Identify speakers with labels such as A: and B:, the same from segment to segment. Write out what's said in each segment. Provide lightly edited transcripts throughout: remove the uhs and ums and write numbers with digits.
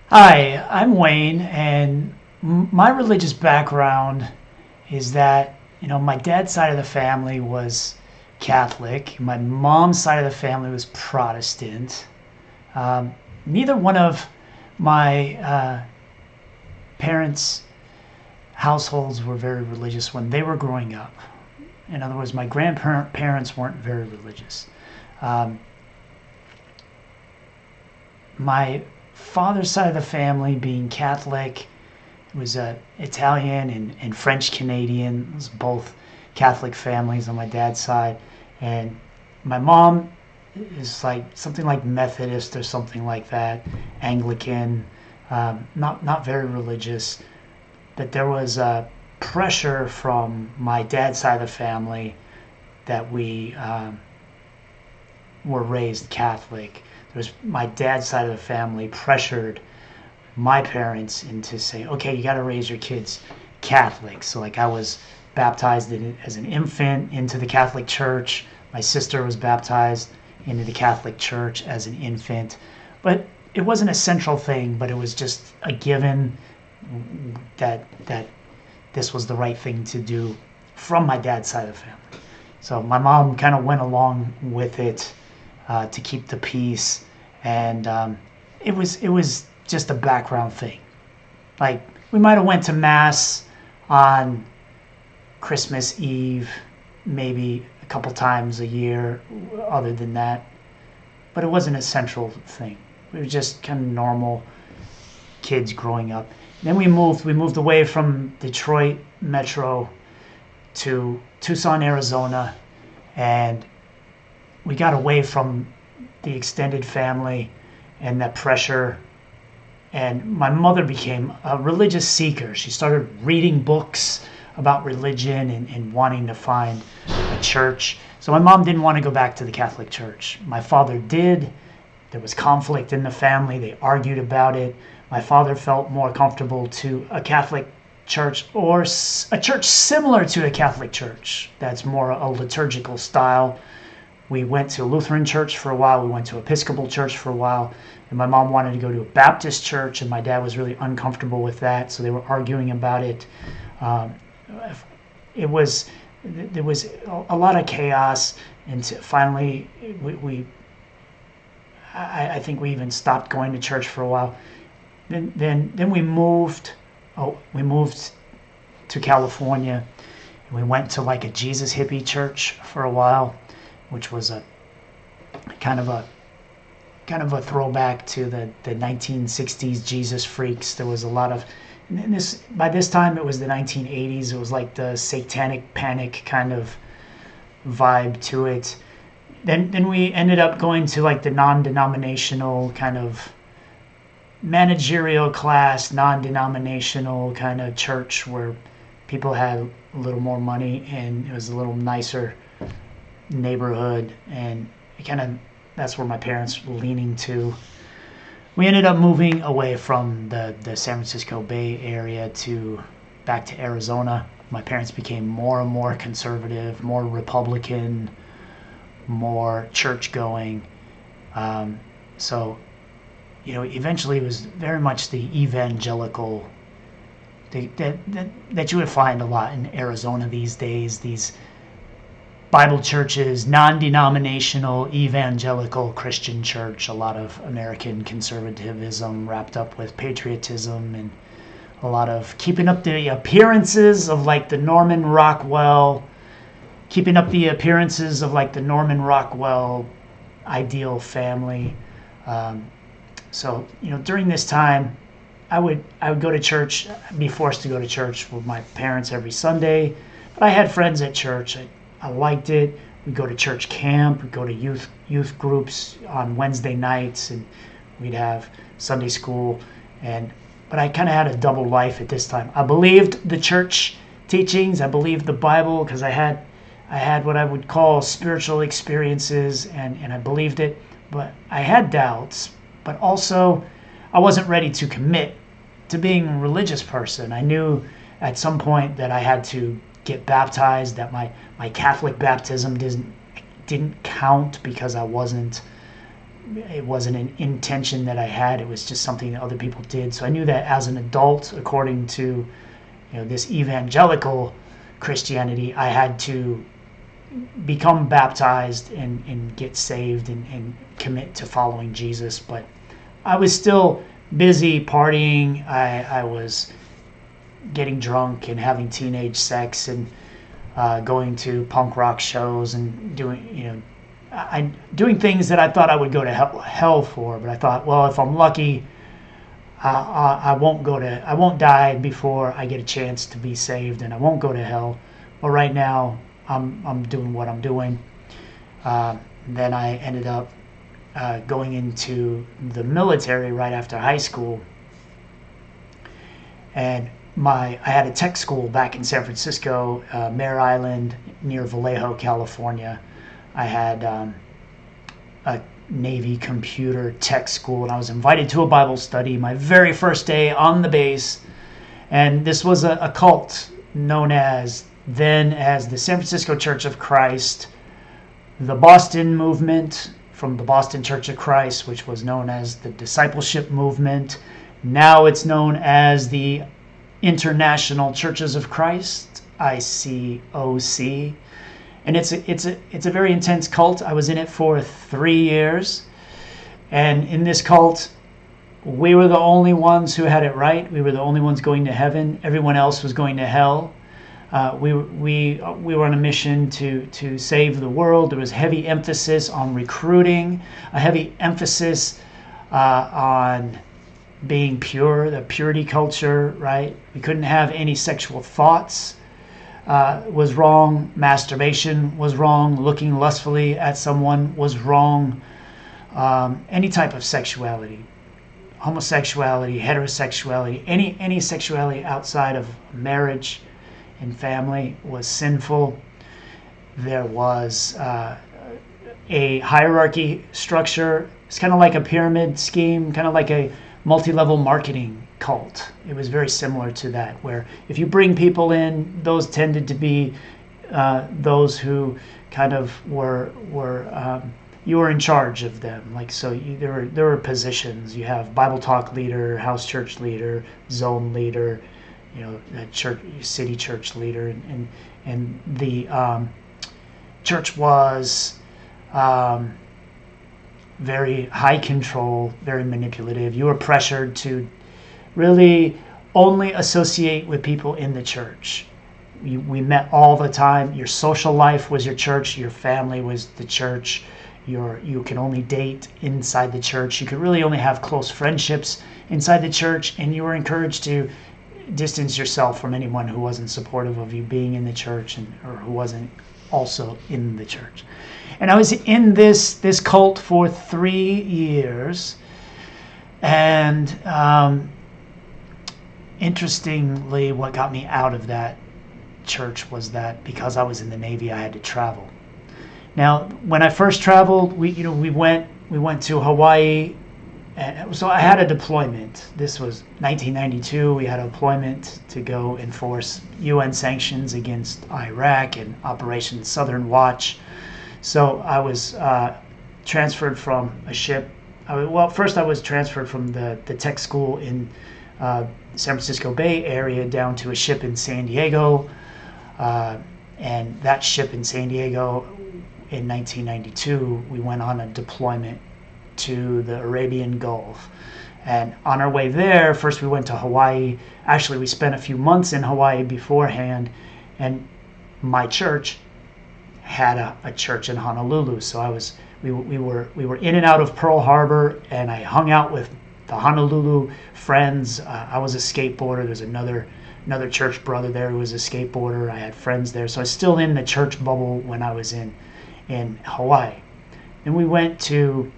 A: Hi, I'm Wayne, and my religious background is that, my dad's side of the family was Catholic, my mom's side of the family was Protestant. Neither one of my parents' households were very religious when they were growing up. In other words, my grandparents weren't very religious. Um, my father's side of the family, being Catholic, was Italian and French Canadian. It was both Catholic families on my dad's side, and my mom is like something like Methodist or something like that, Anglican, not very religious. But there was pressure from my dad's side of the family that we were raised Catholic. There was my dad's side of the family pressured my parents into saying, okay, you got to raise your kids Catholic. So like I was baptized as an infant into the Catholic Church. My sister was baptized into the Catholic Church as an infant. But it wasn't a central thing, but it was just a given that this was the right thing to do from my dad's side of the family. So my mom kind of went along with it to keep the peace, and it was just a background thing. Like we might have went to mass on Christmas Eve, maybe a couple times a year. Other than that, but it wasn't a central thing. We were just kind of normal kids growing up. Then we moved. We moved away from Detroit Metro to Tucson, Arizona, and we got away from the extended family and that pressure. And my mother became a religious seeker. She started reading books about religion and wanting to find a church. So my mom didn't want to go back to the Catholic Church. My father did. There was conflict in the family. They argued about it. My father felt more comfortable to a Catholic church or a church similar to a Catholic church that's more a liturgical style. We went to a Lutheran church for a while. We went to Episcopal church for a while. And my mom wanted to go to a Baptist church, and my dad was really uncomfortable with that. So they were arguing about it. Um, it was there was a lot of chaos, and finally, I think we even stopped going to church for a while. Then we moved. Oh, we moved to California, and we went to like a Jesus hippie church for a while, which was a kind of a throwback to the 1960s Jesus freaks. There was a lot of by this time it was the 1980s. It was like the satanic panic kind of vibe to it. Then we ended up going to like the non-denominational kind of managerial class, non-denominational kind of church where people had a little more money and it was a little nicer neighborhood, and that's where my parents were leaning to. We ended up moving away from the San Francisco Bay Area to back to Arizona. My parents became more and more conservative, more Republican, more church going. So, eventually it was very much the evangelical that you would find a lot in Arizona these days. These Bible churches, non-denominational, evangelical Christian church, a lot of American conservatism wrapped up with patriotism and a lot of keeping up the appearances of like the Norman Rockwell, ideal family. So during this time, I would go to church, be forced to go to church with my parents every Sunday, but I had friends at church. I liked it. We'd go to church camp. We'd go to youth groups on Wednesday nights, and we'd have Sunday school. But I kind of had a double life at this time. I believed the church teachings. I believed the Bible because I had what I would call spiritual experiences, and I believed it. But I had doubts. But also, I wasn't ready to commit to being a religious person. I knew at some point that I had to get baptized, that my Catholic baptism didn't count because I wasn't It wasn't an intention that I had. It was just something that other people did. So I knew that as an adult, according to this evangelical Christianity, I had to become baptized and get saved and commit to following Jesus. But I was still busy partying. I was getting drunk and having teenage sex and going to punk rock shows and doing things that I thought I would go to hell for. But I thought, well, if I'm lucky, I won't die before I get a chance to be saved, and I won't go to hell. But right now, I'm doing what I'm doing. Then I ended up going into the military right after high school, and I had a tech school back in San Francisco, Mare Island, near Vallejo, California. I had a Navy computer tech school, and I was invited to a Bible study my very first day on the base. And this was a cult known as the San Francisco Church of Christ, the Boston movement from the Boston Church of Christ, which was known as the Discipleship Movement. Now it's known as the International Churches of Christ, ICOC. And it's a very intense cult. I was in it for 3 years. And in this cult, we were the only ones who had it right. We were the only ones going to heaven. Everyone else was going to hell. We were on a mission to save the world. There was heavy emphasis on recruiting, a heavy emphasis on being pure, the purity culture, right? We couldn't have any sexual thoughts. Was wrong. Masturbation was wrong. Looking lustfully at someone was wrong. Any type of sexuality, homosexuality, heterosexuality, any sexuality outside of marriage and family was sinful. There was a hierarchy structure. It's kind of like a pyramid scheme, kind of like a multi-level marketing cult. It was very similar to that, where if you bring people in, those tended to be those who kind of were you were in charge of them. Like, so there were positions. You have Bible talk leader, house church leader, zone leader, church, city church leader, and the church was very high control, very manipulative. You were pressured to really only associate with people in the church. We met all the time. Your social life was your church. Your family was the church. You could only date inside the church. You could really only have close friendships inside the church, and you were encouraged to distance yourself from anyone who wasn't supportive of you being in the church or who wasn't also in the church. And I was in this cult for 3 years, and interestingly, what got me out of that church was that because I was in the Navy, I had to travel. Now, when I first traveled, we went to Hawaii. So I had a deployment. This was 1992. We had a deployment to go enforce UN sanctions against Iraq and Operation Southern Watch. So I was transferred from a ship. First I was transferred from the tech school in San Francisco Bay Area down to a ship in San Diego. And that ship in San Diego in 1992, we went on a deployment to the Arabian Gulf. And on our way there, first we went to Hawaii. Actually, we spent a few months in Hawaii beforehand, and my church had a church in Honolulu. So we were in and out of Pearl Harbor, and I hung out with the Honolulu friends. I was a skateboarder. There's another church brother there who was a skateboarder. I had friends there. So I was still in the church bubble when I was in Hawaii. And we went to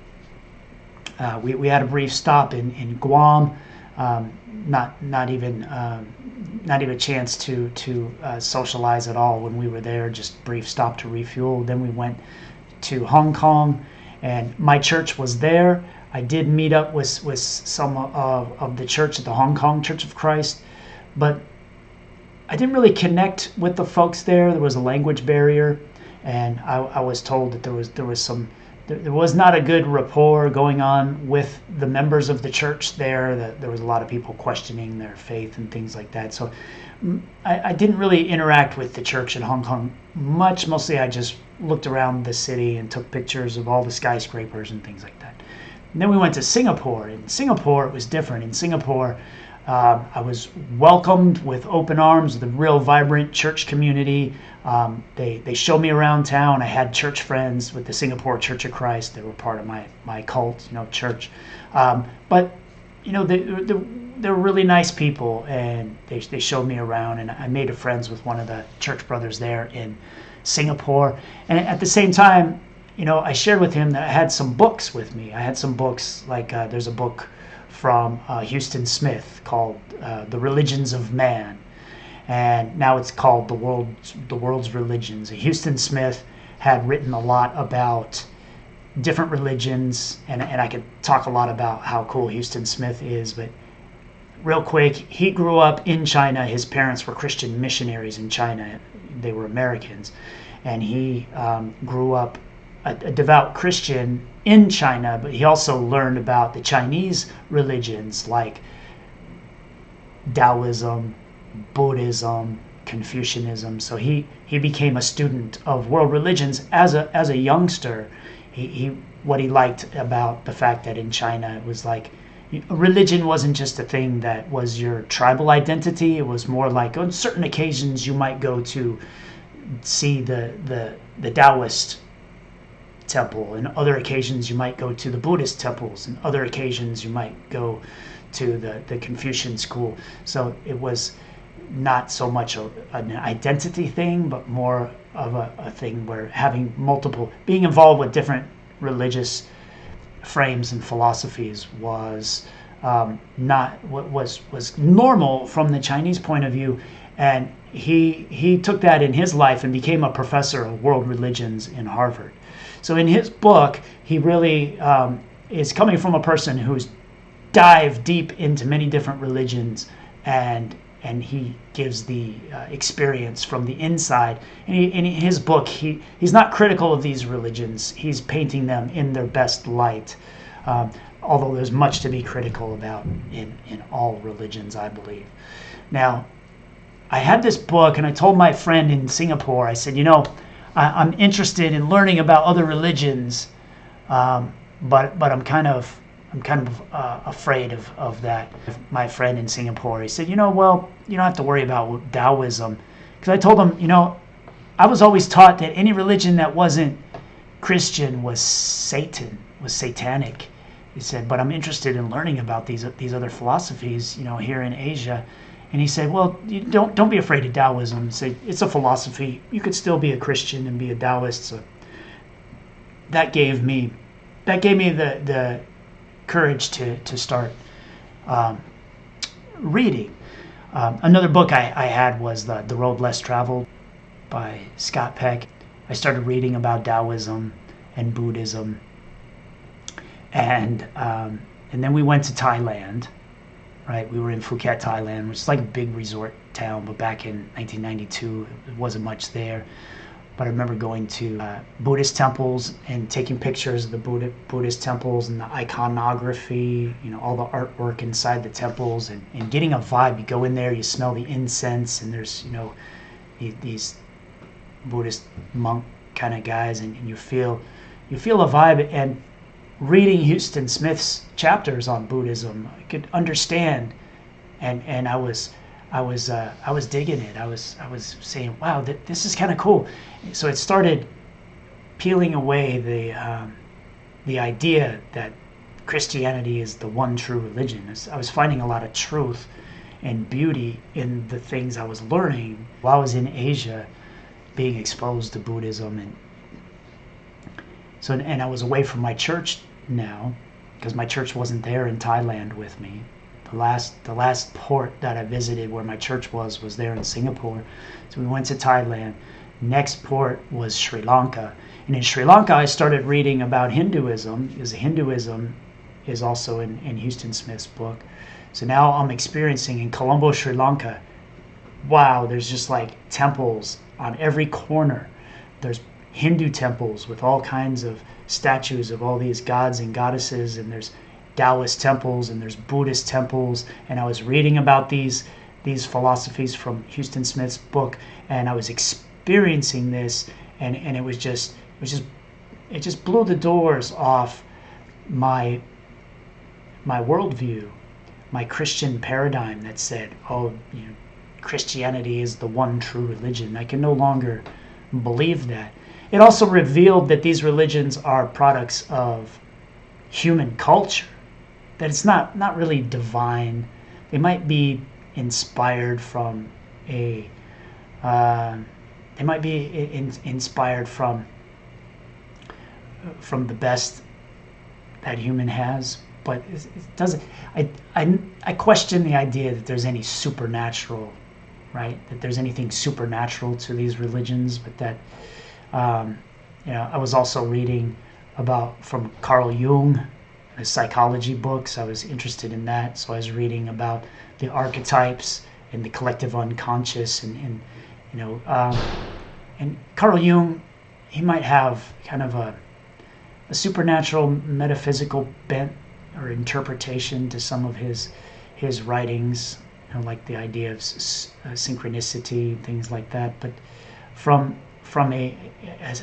A: we had a brief stop in Guam. Not even a chance to socialize at all when we were there. Just brief stop to refuel. Then we went to Hong Kong, and my church was there. I did meet up with some of the church at the Hong Kong Church of Christ, but I didn't really connect with the folks there. There was a language barrier, and I was told that there was there was not a good rapport going on with the members of the church there. That there was a lot of people questioning their faith and things like that. So I didn't really interact with the church in Hong Kong much. Mostly I just looked around the city and took pictures of all the skyscrapers and things like that. And then we went to Singapore. In Singapore, it was different. In Singapore, I was welcomed with open arms, with a real vibrant church community. They showed me around town. I had church friends with the Singapore Church of Christ. They were part of my cult, church. But they're really nice people, and they showed me around, and I made friends with one of the church brothers there in Singapore. And at the same time, I shared with him that I had some books with me. I had some books, like there's a book from Houston Smith called The Religions of Man, and now it's called The World's Religions. Houston Smith had written a lot about different religions, and I could talk a lot about how cool Houston Smith is, but real quick, he grew up in China. His parents were Christian missionaries in China. They were Americans, and he grew up a devout Christian in China, but he also learned about the Chinese religions like Taoism, Buddhism, Confucianism. So he became a student of world religions as a youngster. What he liked about the fact that in China it was like religion wasn't just a thing that was your tribal identity. It was more like on certain occasions you might go to see the Taoist temple, and other occasions you might go to the Buddhist temples, and other occasions you might go to the Confucian school. So it was not so much an identity thing, but more of a thing where being involved with different religious frames and philosophies was not what was normal from the Chinese point of view. And he took that in his life and became a professor of world religions in Harvard. So in his book, he really is coming from a person who's dived deep into many different religions, and he gives the experience from the inside. And in his book, he's not critical of these religions. He's painting them in their best light, although there's much to be critical about in all religions, I believe. Now, I had this book, and I told my friend in Singapore, I said, I'm interested in learning about other religions, but I'm kind of afraid of that. My friend in Singapore, he said, well, you don't have to worry about Taoism, because I told him, I was always taught that any religion that wasn't Christian was satanic. He said, but I'm interested in learning about these other philosophies, here in Asia. And he said, well, you don't be afraid of Taoism. He said, it's a philosophy. You could still be a Christian and be a Taoist. So that gave me the courage to start reading. Another book I had was The Road Less Traveled by Scott Peck. I started reading about Taoism and Buddhism. And then we went to Thailand. Right, we were in Phuket, Thailand, which is like a big resort town, but back in 1992, it wasn't much there. But I remember going to Buddhist temples and taking pictures of the Buddhist temples and the iconography, all the artwork inside the temples, and getting a vibe. You go in there, you smell the incense, and there's, these Buddhist monk kind of guys, and you feel a vibe. And reading Houston Smith's chapters on Buddhism, I could understand, and I was digging it. I was saying, wow, this is kind of cool. So it started peeling away the idea that Christianity is the one true religion. I was finding a lot of truth and beauty in the things I was learning while I was in Asia, being exposed to Buddhism, and I was away from my church now, because my church wasn't there in Thailand with me. The last port that I visited where my church was there in Singapore. So we went to Thailand. Next port was Sri Lanka. And in Sri Lanka, I started reading about Hinduism, because Hinduism is also in Houston Smith's book. So now I'm experiencing in Colombo, Sri Lanka, wow, there's just like temples on every corner. There's Hindu temples with all kinds of statues of all these gods and goddesses, and there's Taoist temples and there's Buddhist temples, and I was reading about these philosophies from Houston Smith's book, and I was experiencing this, and it just blew the doors off my worldview, my Christian paradigm that said, oh, Christianity is the one true religion. I can no longer believe that. It also revealed that these religions are products of human culture, that it's not really divine. They might be inspired from inspired from the best that human has, but it doesn't. I question the idea that there's any supernatural, right? That there's anything supernatural to these religions, but that I was also reading from Carl Jung, his psychology books. I was interested in that, so I was reading about the archetypes and the collective unconscious, and Carl Jung, he might have kind of a supernatural metaphysical bent or interpretation to some of his writings, like the idea of synchronicity, things like that. But from a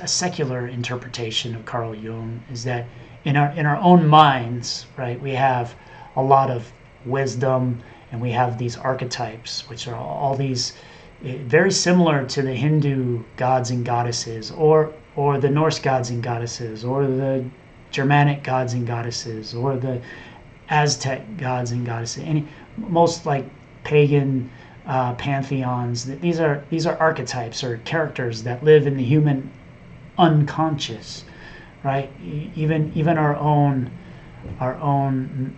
A: secular interpretation of Carl Jung is that in our own minds, right, we have a lot of wisdom, and we have these archetypes, which are all these very similar to the Hindu gods and goddesses, or the Norse gods and goddesses, or the Germanic gods and goddesses, or the Aztec gods and goddesses. Most like pagan pantheons. These are archetypes or characters that live in the human unconscious, right? Even our own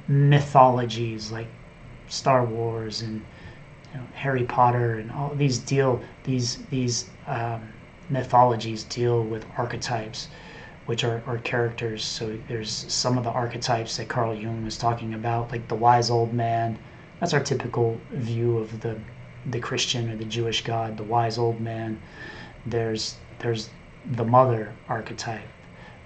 A: mythologies like Star Wars and Harry Potter and all these mythologies deal with archetypes, which are characters. So there's some of the archetypes that Carl Jung was talking about, like the wise old man. That's our typical view of the Christian or the Jewish God, the wise old man. There's the mother archetype.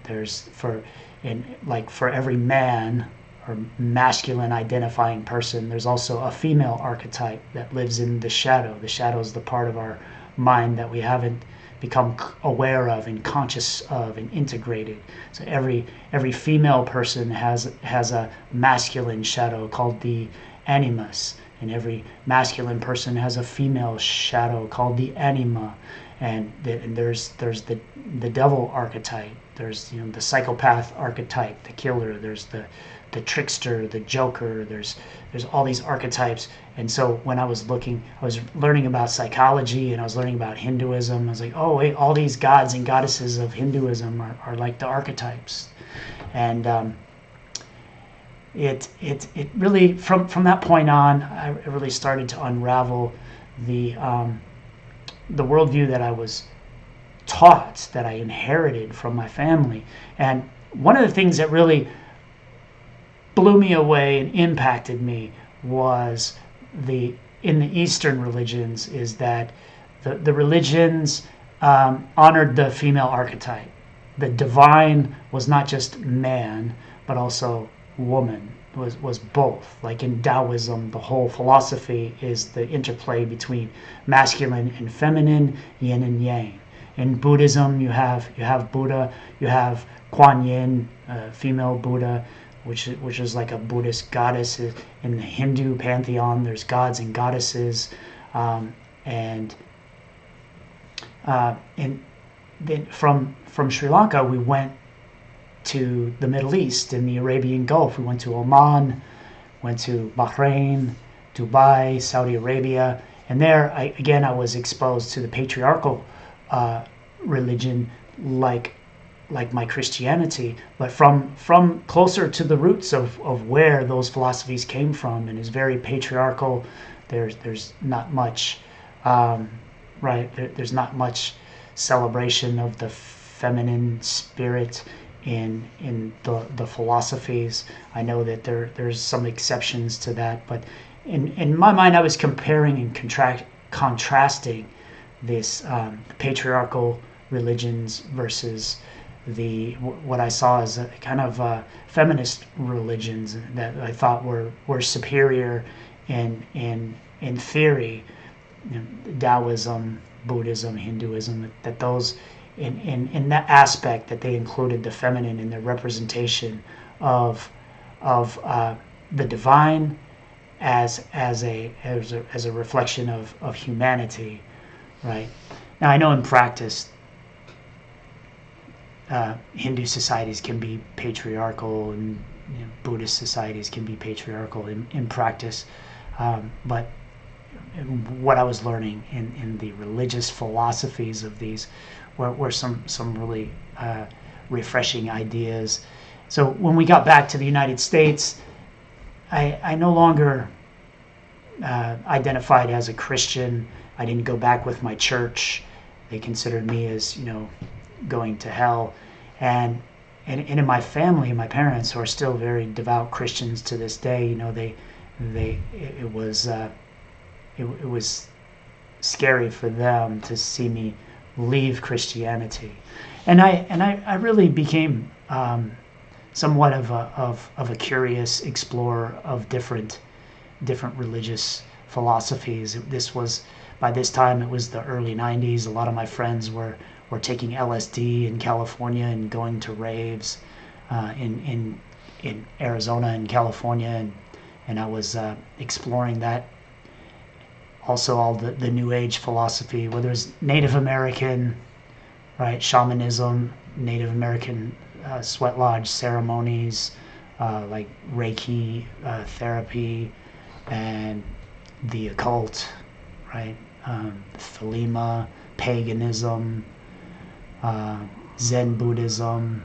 A: There's for every man or masculine identifying person, there's also a female archetype that lives in the shadow. The shadow is the part of our mind that we haven't become aware of and conscious of and integrated. So every female person has a masculine shadow called the animus, and every masculine person has a female shadow called the anima. And there's the devil archetype. There's the psychopath archetype, the killer. There's the trickster, the joker. There's all these archetypes. And so when I was learning about psychology, and I was learning about Hinduism, I was like, oh wait, all these gods and goddesses of Hinduism are like the archetypes. And it really, from that point on, I really started to unravel the worldview that I was taught, that I inherited from my family. And one of the things that really blew me away and impacted me was in the Eastern religions is that the religions honored the female archetype. The divine was not just man, but also woman, was both. Like in Taoism, the whole philosophy is the interplay between masculine and feminine, yin and yang. In Buddhism, you have Buddha, you have Kuan Yin, female Buddha, which is like a Buddhist goddess. In the Hindu pantheon, there's gods and goddesses, and then from Sri Lanka, we went to the Middle East in the Arabian Gulf. We went to Oman, went to Bahrain, Dubai, Saudi Arabia, and there I was exposed to the patriarchal religion, like my Christianity, but from closer to the roots of where those philosophies came from, and is very patriarchal. There's not much, there's not much celebration of the feminine spirit in the philosophies. I know that there's some exceptions to that, but in my mind, I was comparing and contrasting this patriarchal religions versus what I saw as a kind of feminist religions that I thought were superior in theory, you know, Taoism, Buddhism, Hinduism, that those in that aspect that they included the feminine in their representation of the divine as a reflection of humanity, right? Now I know in practice, Hindu societies can be patriarchal, and you know, Buddhist societies can be patriarchal in practice, but what I was learning in the religious philosophies of these were some really refreshing ideas. So when we got back to the United States, I no longer identified as a Christian. I didn't go back with my church. They considered me as, you know, going to hell. And in my family, my parents, who are still very devout Christians to this day, you know, it was scary for them to see me leave Christianity, and I really became somewhat of a curious explorer of different religious philosophies. By this time it was the early 90s. A lot of my friends were taking LSD in California and going to raves in Arizona and California, and I was exploring that. Also all the New Age philosophy, whether it's Native American, right, shamanism, Native American sweat lodge ceremonies, like Reiki therapy, and the occult, right, Thelema, paganism, Zen Buddhism,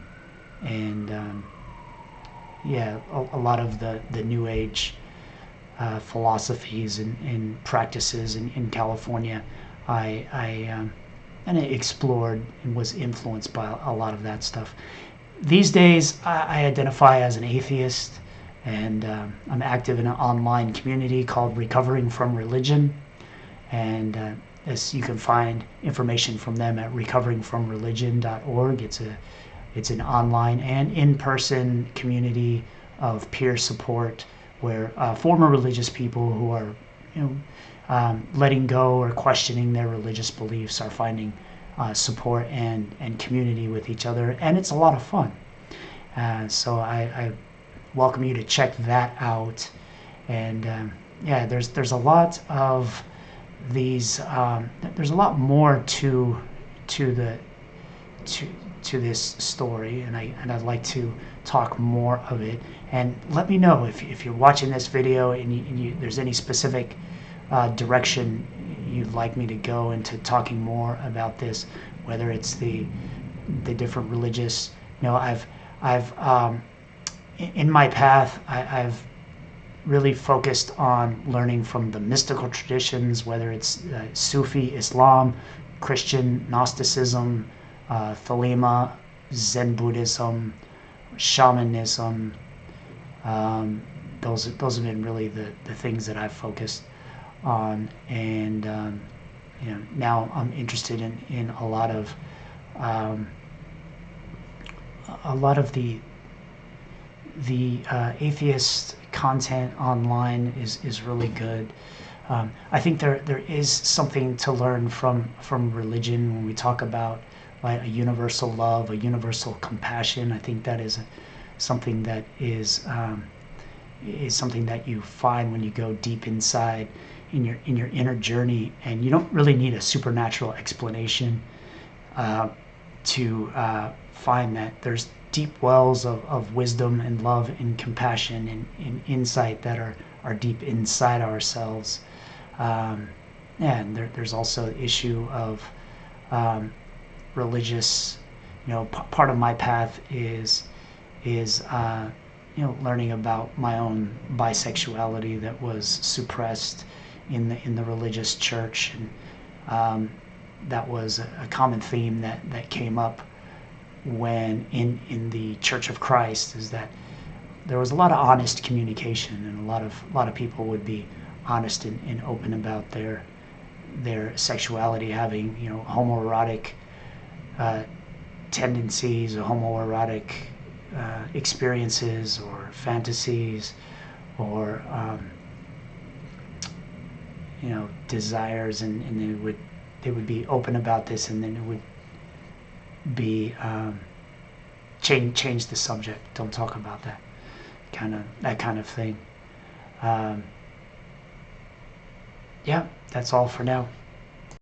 A: and a lot of the New Age philosophies and practices in California. I explored and was influenced by a lot of that stuff. These days, I identify as an atheist, and I'm active in an online community called Recovering from Religion, and as you can find information from them at recoveringfromreligion.org. It's an online and in-person community of peer support where former religious people who are, you know, letting go or questioning their religious beliefs are finding support and community with each other, and it's a lot of fun. So I welcome you to check that out. And there's a lot of these. There's a lot more to this story, and I'd like to talk more of it. And let me know if you're watching this video and there's any specific direction you'd like me to go into talking more about this, whether it's the different religious. You know, I've in my path I've really focused on learning from the mystical traditions, whether it's Sufi Islam, Christian Gnosticism, Thelema, Zen Buddhism, shamanism. Those have been really the things that I've focused on, and you know, now I'm interested in a lot of the atheist content online is really good. I think there is something to learn from religion when we talk about, like, a universal love, a universal compassion. I think that is something that is something that you find when you go deep inside in your inner journey, and you don't really need a supernatural explanation to find that there's deep wells of wisdom and love and compassion and insight that are deep inside ourselves. And there's also the issue of religious, you know, part of my path is you know, learning about my own bisexuality that was suppressed in the religious church, and that was a common theme that came up when in the Church of Christ, is that there was a lot of honest communication, and a lot of people would be honest and open about their sexuality, having, you know, homoerotic tendencies or homoerotic experiences or fantasies or desires, and they would be open about this, and then it would be change the subject. Don't talk about that kind of thing. Yeah, that's all for now.